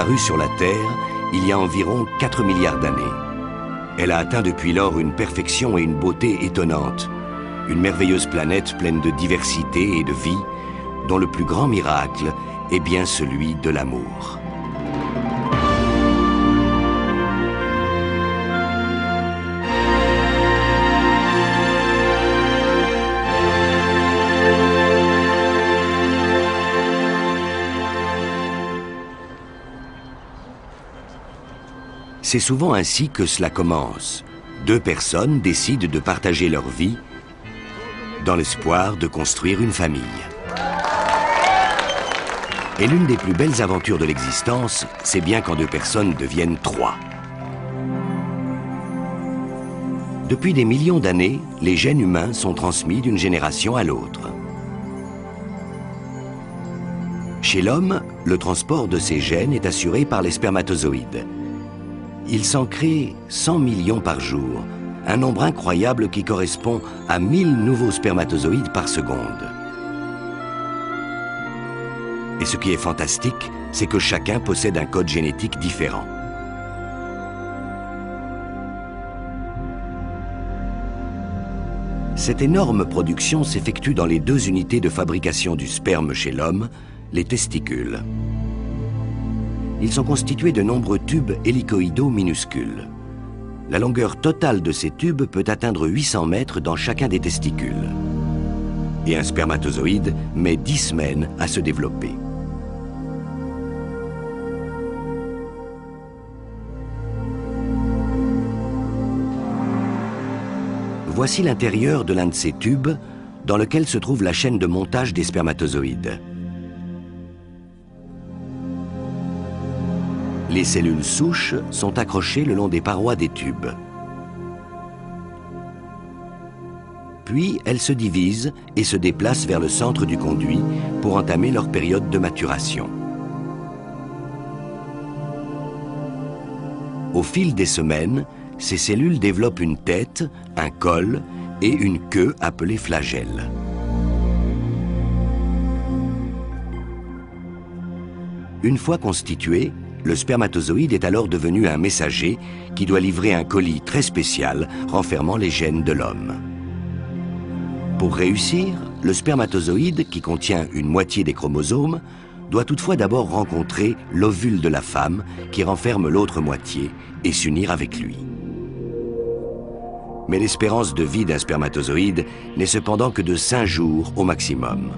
apparue sur la Terre il y a environ 4 milliards d'années. Elle a atteint depuis lors une perfection et une beauté étonnantes. Une merveilleuse planète pleine de diversité et de vie, dont le plus grand miracle est bien celui de l'amour. C'est souvent ainsi que cela commence. Deux personnes décident de partager leur vie dans l'espoir de construire une famille. Et l'une des plus belles aventures de l'existence, c'est bien quand deux personnes deviennent trois. Depuis des millions d'années, les gènes humains sont transmis d'une génération à l'autre. Chez l'homme, le transport de ces gènes est assuré par les spermatozoïdes. Il s'en crée 100 millions par jour, un nombre incroyable qui correspond à 1000 nouveaux spermatozoïdes par seconde. Et ce qui est fantastique, c'est que chacun possède un code génétique différent. Cette énorme production s'effectue dans les deux unités de fabrication du sperme chez l'homme, les testicules. Ils sont constitués de nombreux tubes hélicoïdaux minuscules. La longueur totale de ces tubes peut atteindre 800 mètres dans chacun des testicules. Et un spermatozoïde met 10 semaines à se développer. Voici l'intérieur de l'un de ces tubes dans lequel se trouve la chaîne de montage des spermatozoïdes. Les cellules souches sont accrochées le long des parois des tubes. Puis elles se divisent et se déplacent vers le centre du conduit pour entamer leur période de maturation. Au fil des semaines, ces cellules développent une tête, un col et une queue appelée flagelle. Une fois constitué, le spermatozoïde est alors devenu un messager qui doit livrer un colis très spécial renfermant les gènes de l'homme. Pour réussir, le spermatozoïde, qui contient une moitié des chromosomes, doit toutefois d'abord rencontrer l'ovule de la femme qui renferme l'autre moitié et s'unir avec lui. Mais l'espérance de vie d'un spermatozoïde n'est cependant que de 5 jours au maximum.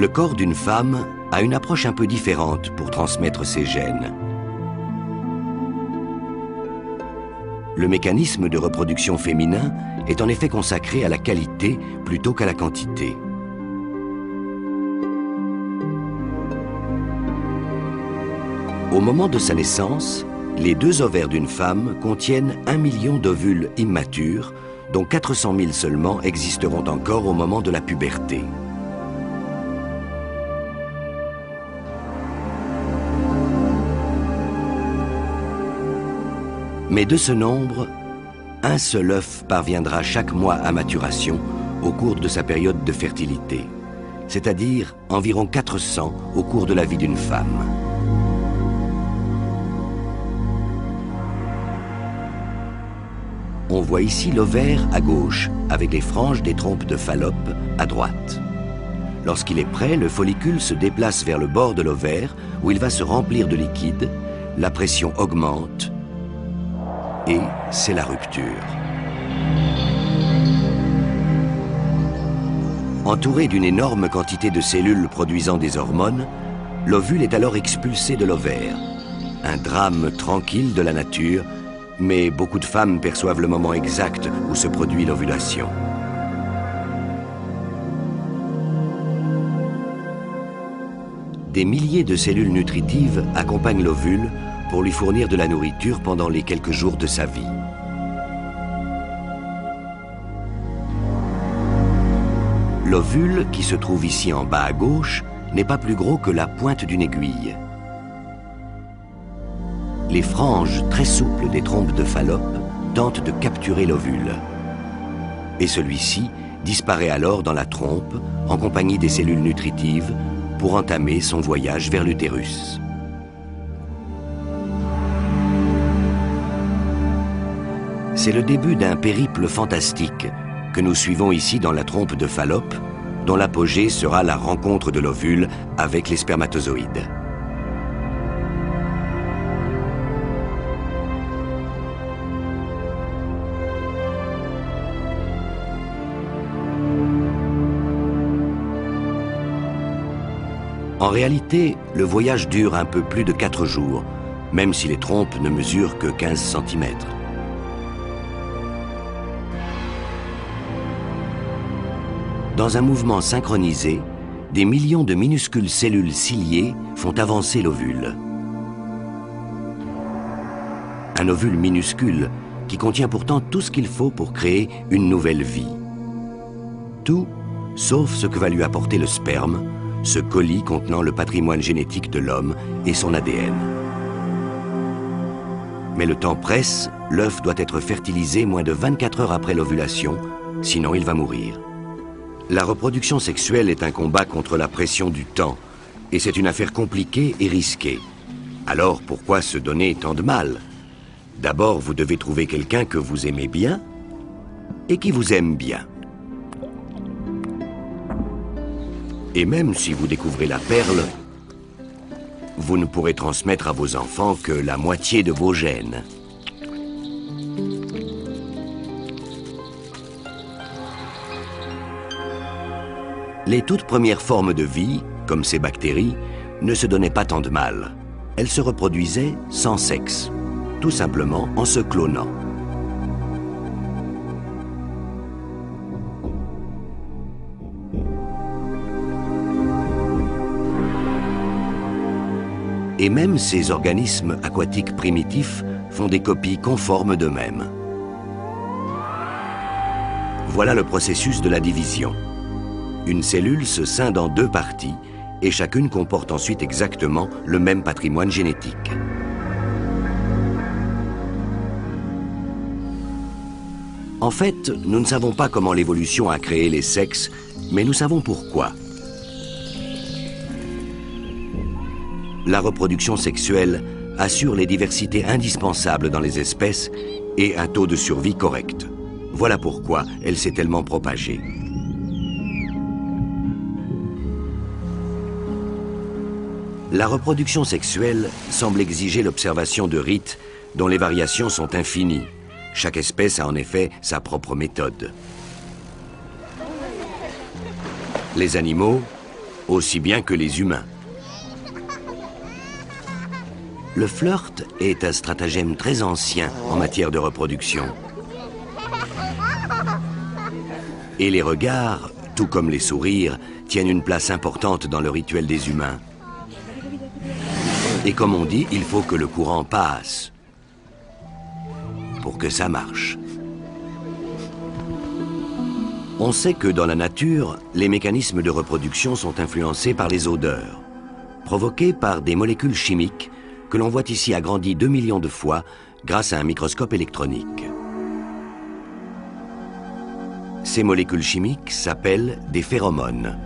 Le corps d'une femme a une approche un peu différente pour transmettre ses gènes. Le mécanisme de reproduction féminin est en effet consacré à la qualité plutôt qu'à la quantité. Au moment de sa naissance, les 2 ovaires d'une femme contiennent 1 million d'ovules immatures, dont 400 000 seulement existeront encore au moment de la puberté. Mais de ce nombre, un seul œuf parviendra chaque mois à maturation au cours de sa période de fertilité, c'est-à-dire environ 400 au cours de la vie d'une femme. On voit ici l'ovaire à gauche, avec les franges des trompes de Fallope à droite. Lorsqu'il est prêt, le follicule se déplace vers le bord de l'ovaire, où il va se remplir de liquide, la pression augmente, et c'est la rupture. Entouré d'une énorme quantité de cellules produisant des hormones, l'ovule est alors expulsé de l'ovaire. Un drame tranquille de la nature, mais beaucoup de femmes perçoivent le moment exact où se produit l'ovulation. Des milliers de cellules nutritives accompagnent l'ovule pour lui fournir de la nourriture pendant les quelques jours de sa vie. L'ovule, qui se trouve ici en bas à gauche, n'est pas plus gros que la pointe d'une aiguille. Les franges très souples des trompes de Fallope tentent de capturer l'ovule. et celui-ci disparaît alors dans la trompe en compagnie des cellules nutritives pour entamer son voyage vers l'utérus. C'est le début d'un périple fantastique que nous suivons ici dans la trompe de Fallope, dont l'apogée sera la rencontre de l'ovule avec les spermatozoïdes. En réalité, le voyage dure un peu plus de 4 jours, même si les trompes ne mesurent que 15 cm. Dans un mouvement synchronisé, des millions de minuscules cellules ciliées font avancer l'ovule. Un ovule minuscule qui contient pourtant tout ce qu'il faut pour créer une nouvelle vie. Tout, sauf ce que va lui apporter le sperme, ce colis contenant le patrimoine génétique de l'homme et son ADN. Mais le temps presse, l'œuf doit être fertilisé moins de 24 heures après l'ovulation, sinon il va mourir. La reproduction sexuelle est un combat contre la pression du temps, et c'est une affaire compliquée et risquée. Alors pourquoi se donner tant de mal? D'abord, vous devez trouver quelqu'un que vous aimez bien et qui vous aime bien. Et même si vous découvrez la perle, vous ne pourrez transmettre à vos enfants que la moitié de vos gènes. Les toutes premières formes de vie, comme ces bactéries, ne se donnaient pas tant de mal. Elles se reproduisaient sans sexe, tout simplement en se clonant. Et même ces organismes aquatiques primitifs font des copies conformes d'eux-mêmes. Voilà le processus de la division. Une cellule se scinde en 2 parties et chacune comporte ensuite exactement le même patrimoine génétique. En fait, nous ne savons pas comment l'évolution a créé les sexes, mais nous savons pourquoi. La reproduction sexuelle assure les diversités indispensables dans les espèces et un taux de survie correct. Voilà pourquoi elle s'est tellement propagée. La reproduction sexuelle semble exiger l'observation de rites dont les variations sont infinies. Chaque espèce a en effet sa propre méthode. Les animaux, aussi bien que les humains. Le flirt est un stratagème très ancien en matière de reproduction. Et les regards, tout comme les sourires, tiennent une place importante dans le rituel des humains. Et comme on dit, il faut que le courant passe pour que ça marche. On sait que dans la nature, les mécanismes de reproduction sont influencés par les odeurs, provoquées par des molécules chimiques que l'on voit ici agrandies 2 millions de fois grâce à un microscope électronique. Ces molécules chimiques s'appellent des phéromones.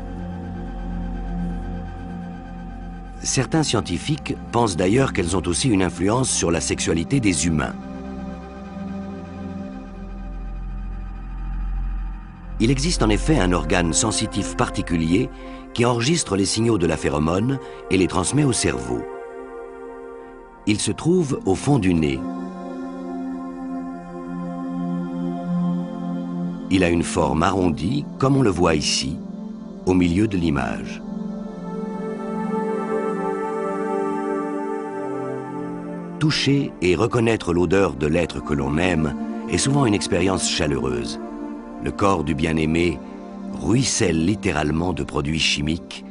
Certains scientifiques pensent d'ailleurs qu'elles ont aussi une influence sur la sexualité des humains. Il existe en effet un organe sensitif particulier qui enregistre les signaux de la phéromone et les transmet au cerveau. Il se trouve au fond du nez. Il a une forme arrondie, comme on le voit ici, au milieu de l'image. Toucher et reconnaître l'odeur de l'être que l'on aime est souvent une expérience chaleureuse. Le corps du bien-aimé ruisselle littéralement de produits chimiques,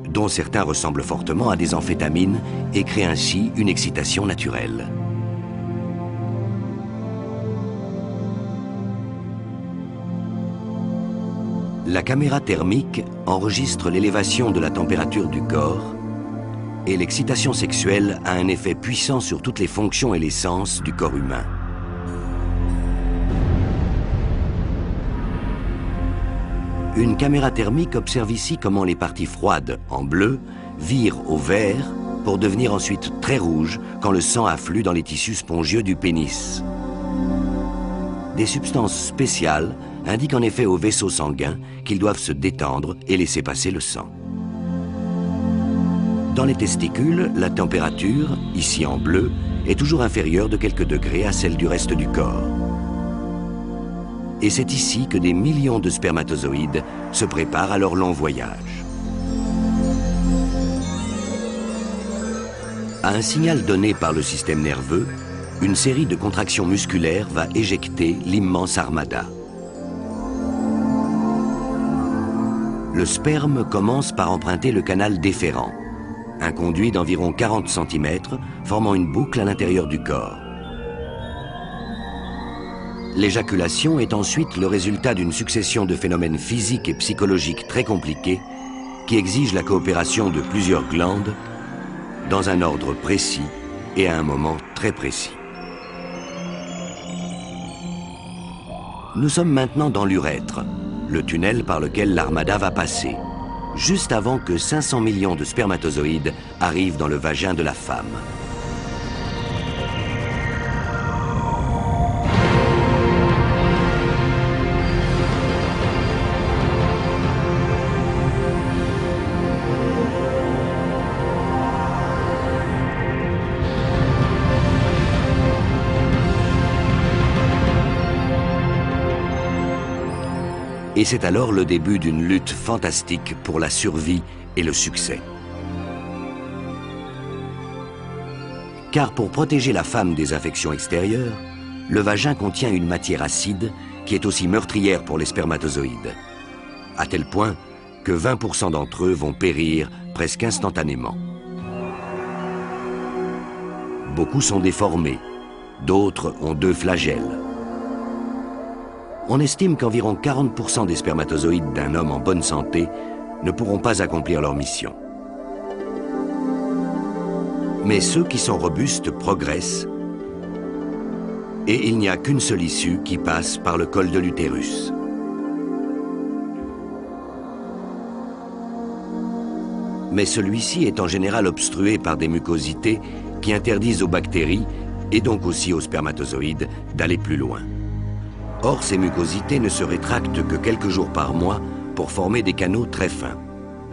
dont certains ressemblent fortement à des amphétamines et créent ainsi une excitation naturelle. La caméra thermique enregistre l'élévation de la température du corps et l'excitation sexuelle a un effet puissant sur toutes les fonctions et les sens du corps humain. Une caméra thermique observe ici comment les parties froides, en bleu, virent au vert pour devenir ensuite très rouges quand le sang afflue dans les tissus spongieux du pénis. Des substances spéciales indiquent en effet aux vaisseaux sanguins qu'ils doivent se détendre et laisser passer le sang. Dans les testicules, la température, ici en bleu, est toujours inférieure de quelques degrés à celle du reste du corps. Et c'est ici que des millions de spermatozoïdes se préparent à leur long voyage. À un signal donné par le système nerveux, une série de contractions musculaires va éjecter l'immense armada. Le sperme commence par emprunter le canal déférent, un conduit d'environ 40 cm formant une boucle à l'intérieur du corps. L'éjaculation est ensuite le résultat d'une succession de phénomènes physiques et psychologiques très compliqués qui exigent la coopération de plusieurs glandes dans un ordre précis et à un moment très précis. Nous sommes maintenant dans l'urètre, le tunnel par lequel l'armada va passer, juste avant que 500 millions de spermatozoïdes arrivent dans le vagin de la femme. Et c'est alors le début d'une lutte fantastique pour la survie et le succès. Car pour protéger la femme des infections extérieures, le vagin contient une matière acide qui est aussi meurtrière pour les spermatozoïdes, à tel point que 20% d'entre eux vont périr presque instantanément. Beaucoup sont déformés, d'autres ont 2 flagelles. On estime qu'environ 40% des spermatozoïdes d'un homme en bonne santé ne pourront pas accomplir leur mission. Mais ceux qui sont robustes progressent et il n'y a qu'une seule issue qui passe par le col de l'utérus. Mais celui-ci est en général obstrué par des mucosités qui interdisent aux bactéries et donc aussi aux spermatozoïdes d'aller plus loin. Or, ces mucosités ne se rétractent que quelques jours par mois pour former des canaux très fins.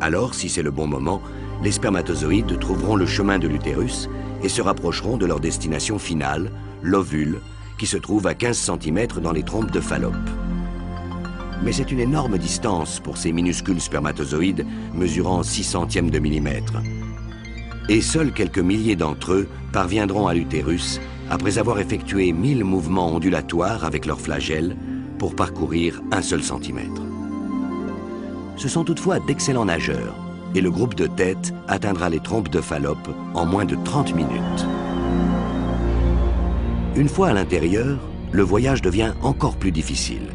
Alors, si c'est le bon moment, les spermatozoïdes trouveront le chemin de l'utérus et se rapprocheront de leur destination finale, l'ovule, qui se trouve à 15 cm dans les trompes de Fallope. Mais c'est une énorme distance pour ces minuscules spermatozoïdes mesurant 0,06 de millimètre. Et seuls quelques milliers d'entre eux parviendront à l'utérus après avoir effectué 1000 mouvements ondulatoires avec leurs flagelles pour parcourir 1 seul centimètre. Ce sont toutefois d'excellents nageurs et le groupe de tête atteindra les trompes de Fallope en moins de 30 minutes. Une fois à l'intérieur, le voyage devient encore plus difficile.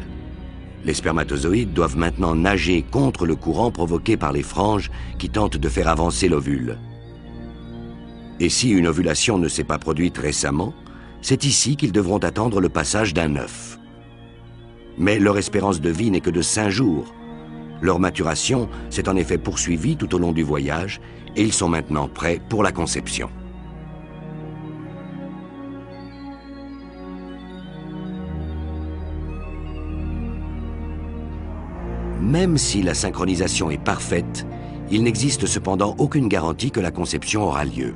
Les spermatozoïdes doivent maintenant nager contre le courant provoqué par les franges qui tentent de faire avancer l'ovule. Et si une ovulation ne s'est pas produite récemment, c'est ici qu'ils devront attendre le passage d'un œuf. Mais leur espérance de vie n'est que de 5 jours. Leur maturation s'est en effet poursuivie tout au long du voyage et ils sont maintenant prêts pour la conception. Même si la synchronisation est parfaite, il n'existe cependant aucune garantie que la conception aura lieu.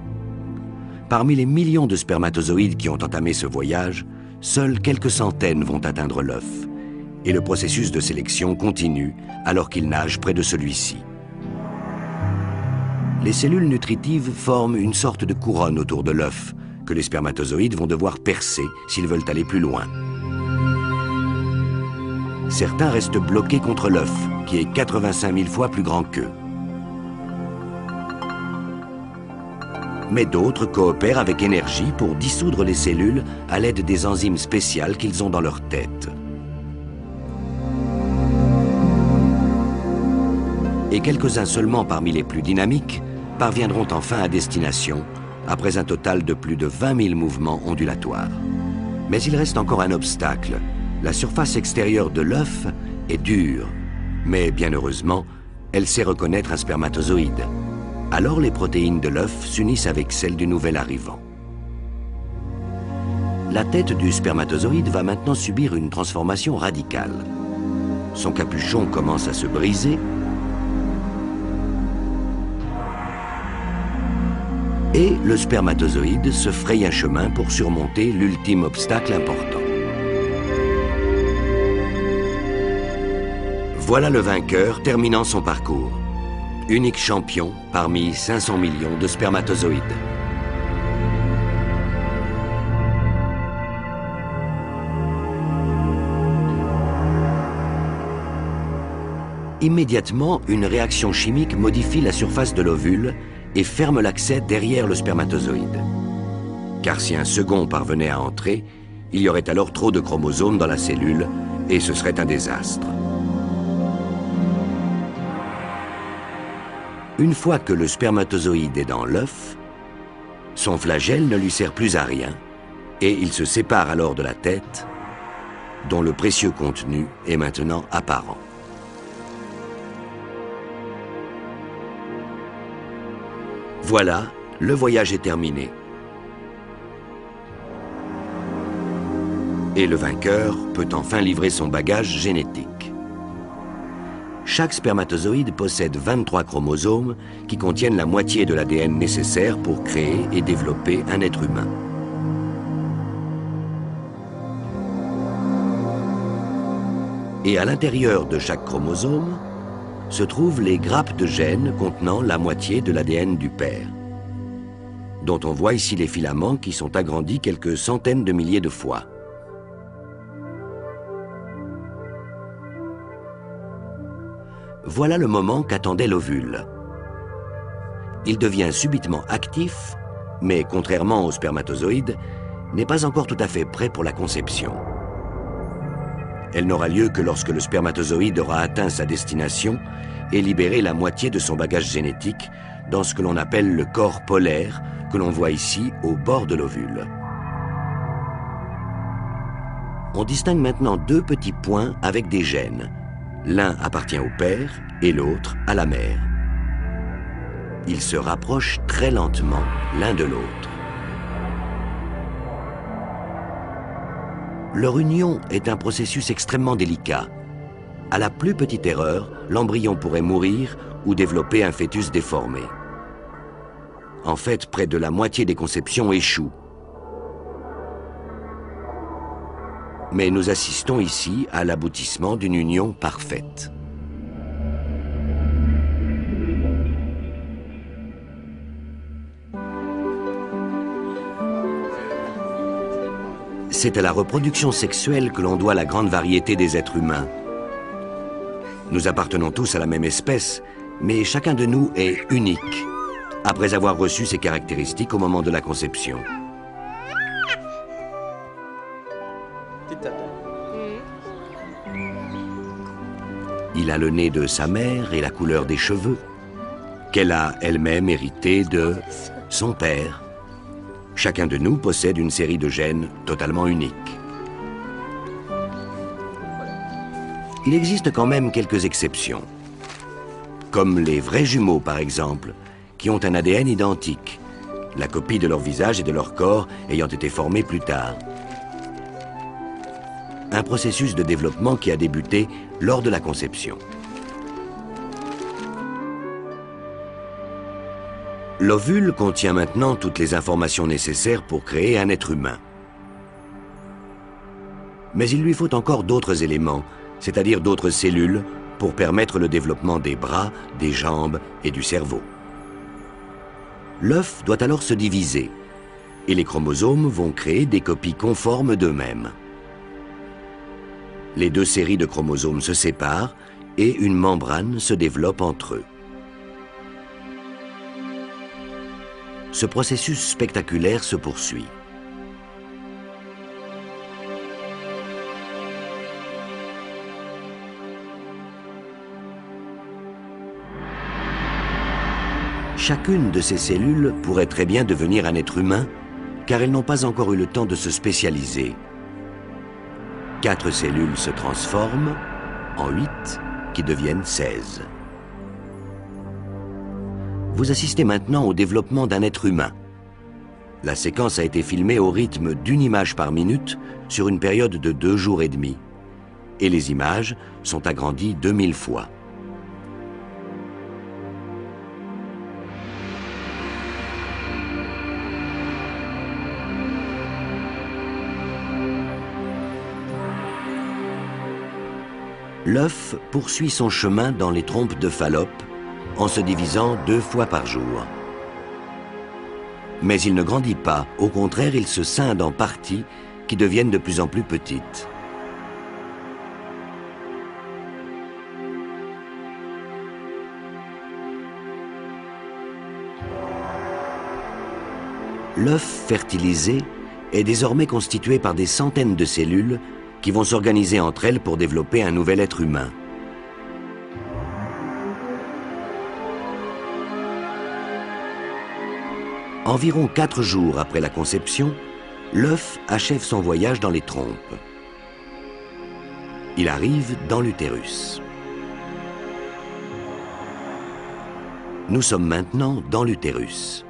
Parmi les millions de spermatozoïdes qui ont entamé ce voyage, seules quelques centaines vont atteindre l'œuf. Et le processus de sélection continue alors qu'ils nagent près de celui-ci. Les cellules nutritives forment une sorte de couronne autour de l'œuf que les spermatozoïdes vont devoir percer s'ils veulent aller plus loin. Certains restent bloqués contre l'œuf, qui est 85 000 fois plus grand qu'eux. Mais d'autres coopèrent avec énergie pour dissoudre les cellules à l'aide des enzymes spéciales qu'ils ont dans leur tête. Et quelques-uns seulement parmi les plus dynamiques parviendront enfin à destination après un total de plus de 20 000 mouvements ondulatoires. Mais il reste encore un obstacle. La surface extérieure de l'œuf est dure Mais bien heureusement, elle sait reconnaître un spermatozoïde. Alors les protéines de l'œuf s'unissent avec celles du nouvel arrivant. La tête du spermatozoïde va maintenant subir une transformation radicale. Son capuchon commence à se briser et le spermatozoïde se fraye un chemin pour surmonter l'ultime obstacle important. Voilà le vainqueur terminant son parcours. Unique champion parmi 500 millions de spermatozoïdes. Immédiatement, une réaction chimique modifie la surface de l'ovule et ferme l'accès derrière le spermatozoïde. Car si un second parvenait à entrer, il y aurait alors trop de chromosomes dans la cellule et ce serait un désastre. Une fois que le spermatozoïde est dans l'œuf, son flagelle ne lui sert plus à rien et il se sépare alors de la tête, dont le précieux contenu est maintenant apparent. Voilà, le voyage est terminé. Et le vainqueur peut enfin livrer son bagage génétique. Chaque spermatozoïde possède 23 chromosomes qui contiennent la moitié de l'ADN nécessaire pour créer et développer un être humain. Et à l'intérieur de chaque chromosome se trouvent les grappes de gènes contenant la moitié de l'ADN du père, dont on voit ici les filaments qui sont agrandis quelques centaines de milliers de fois. Voilà le moment qu'attendait l'ovule. Il devient subitement actif, mais contrairement au spermatozoïde, n'est pas encore tout à fait prêt pour la conception. Elle n'aura lieu que lorsque le spermatozoïde aura atteint sa destination et libéré la moitié de son bagage génétique dans ce que l'on appelle le corps polaire, que l'on voit ici au bord de l'ovule. On distingue maintenant deux petits points avec des gènes. L'un appartient au père et l'autre à la mère. Ils se rapprochent très lentement l'un de l'autre. Leur union est un processus extrêmement délicat. À la plus petite erreur, l'embryon pourrait mourir ou développer un fœtus déformé. En fait, près de la moitié des conceptions échouent. Mais nous assistons ici à l'aboutissement d'une union parfaite. C'est à la reproduction sexuelle que l'on doit la grande variété des êtres humains. Nous appartenons tous à la même espèce, mais chacun de nous est unique, après avoir reçu ses caractéristiques au moment de la conception. Il a le nez de sa mère et la couleur des cheveux, qu'elle a elle-même hérité de son père. Chacun de nous possède une série de gènes totalement uniques. Il existe quand même quelques exceptions, comme les vrais jumeaux par exemple, qui ont un ADN identique, la copie de leur visage et de leur corps ayant été formés plus tard. Un processus de développement qui a débuté lors de la conception. L'ovule contient maintenant toutes les informations nécessaires pour créer un être humain. Mais il lui faut encore d'autres éléments, c'est-à-dire d'autres cellules, pour permettre le développement des bras, des jambes et du cerveau. L'œuf doit alors se diviser, et les chromosomes vont créer des copies conformes d'eux-mêmes. Les deux séries de chromosomes se séparent et une membrane se développe entre eux. Ce processus spectaculaire se poursuit. Chacune de ces cellules pourrait très bien devenir un être humain, car elles n'ont pas encore eu le temps de se spécialiser. 4 cellules se transforment en 8, qui deviennent 16. Vous assistez maintenant au développement d'un être humain. La séquence a été filmée au rythme d'1 image par minute sur une période de 2 jours et demi. Et les images sont agrandies 2000 fois. L'œuf poursuit son chemin dans les trompes de Fallope en se divisant 2 fois par jour. Mais il ne grandit pas, au contraire, il se scinde en parties qui deviennent de plus en plus petites. L'œuf fertilisé est désormais constitué par des centaines de cellules qui vont s'organiser entre elles pour développer un nouvel être humain. Environ 4 jours après la conception, l'œuf achève son voyage dans les trompes. Il arrive dans l'utérus. Nous sommes maintenant dans l'utérus.